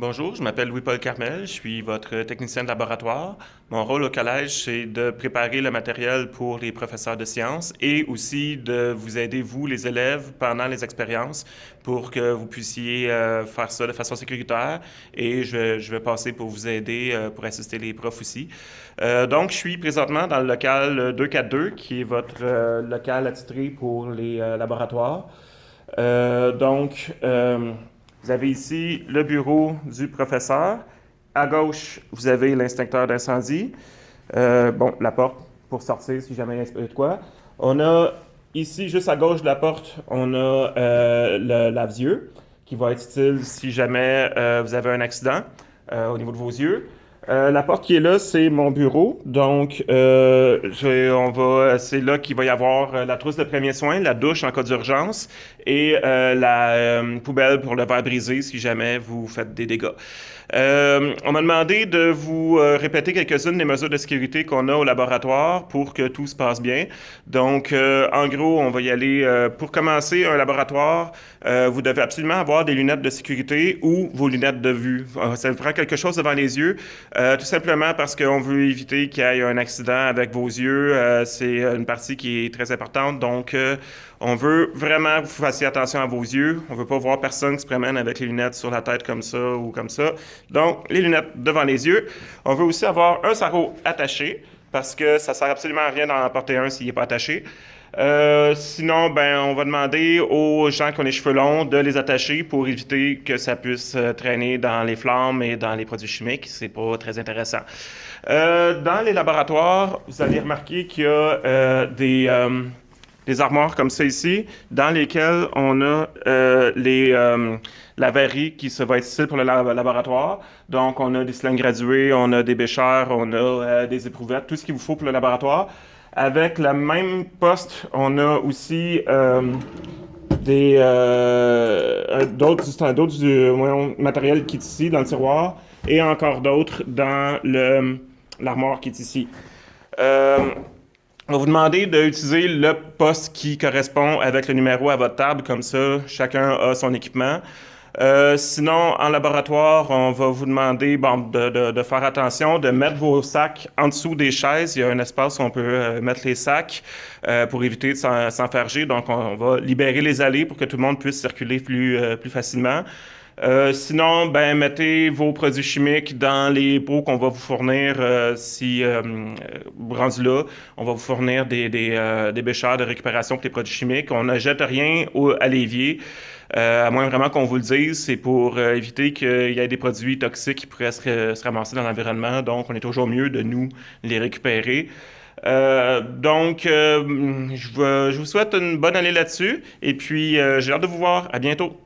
Bonjour, je m'appelle Louis-Paul Carmel, je suis votre technicien de laboratoire. Mon rôle au collège, c'est de préparer le matériel pour les professeurs de sciences et aussi de vous aider, vous, les élèves, pendant les expériences pour que vous puissiez faire ça de façon sécuritaire et je vais passer pour vous aider, pour assister les profs aussi. Donc, je suis présentement dans le local 242, qui est votre local attitré pour les laboratoires. Vous avez ici le bureau du professeur. À gauche, vous avez l'extincteur d'incendie. Bon, la porte pour sortir si jamais il y a de quoi. On a ici, juste à gauche de la porte, on a le lave-yeux qui va être utile si jamais vous avez un accident au niveau de vos yeux. La porte qui est là, c'est mon bureau. Donc, c'est là qu'il va y avoir la trousse de premiers soins, la douche en cas d'urgence et la poubelle pour le verre brisé si jamais vous faites des dégâts. On m'a demandé de vous répéter quelques-unes des mesures de sécurité qu'on a au laboratoire pour que tout se passe bien. Donc, en gros, on va y aller. Pour commencer un laboratoire, vous devez absolument avoir des lunettes de sécurité ou vos lunettes de vue. Ça vous prend quelque chose devant les yeux, tout simplement parce qu'on veut éviter qu'il y ait un accident avec vos yeux. C'est une partie qui est très importante. Donc, on veut vraiment que vous fassiez attention à vos yeux. On veut pas voir personne qui se promène avec les lunettes sur la tête comme ça ou comme ça. Donc, les lunettes devant les yeux. On veut aussi avoir un sarrau attaché parce que ça sert absolument à rien d'en emporter un s'il n'est pas attaché. Sinon, ben, on va demander aux gens qui ont les cheveux longs de les attacher pour éviter que ça puisse traîner dans les flammes et dans les produits chimiques. C'est pas très intéressant. Dans les laboratoires, vous allez remarquer qu'il y a des armoires comme ça ici, dans lesquelles on a la verrerie qui se va être utile pour le laboratoire. Donc, on a des cylindres gradués, on a des bécheurs, on a des éprouvettes, tout ce qu'il vous faut pour le laboratoire. Avec le même poste, on a aussi d'autres matériel qui est ici dans le tiroir et encore d'autres dans l'armoire qui est ici. On va vous demander d'utiliser le poste qui correspond avec le numéro à votre table, comme ça, chacun a son équipement. Sinon, en laboratoire, on va vous demander de faire attention, de mettre vos sacs en dessous des chaises. Il y a un espace où on peut mettre les sacs pour éviter de s'enfarger. Donc, on va libérer les allées pour que tout le monde puisse circuler plus facilement. Sinon, ben, mettez vos produits chimiques dans les pots qu'on va vous fournir si, rendu là, on va vous fournir des béchers de récupération pour les produits chimiques. On ne jette rien à l'évier, à moins vraiment qu'on vous le dise. C'est pour éviter qu'il y ait des produits toxiques qui pourraient se ramasser dans l'environnement. Donc, on est toujours mieux de nous les récupérer. Je vous souhaite une bonne année là-dessus. Et puis, j'ai hâte de vous voir. À bientôt.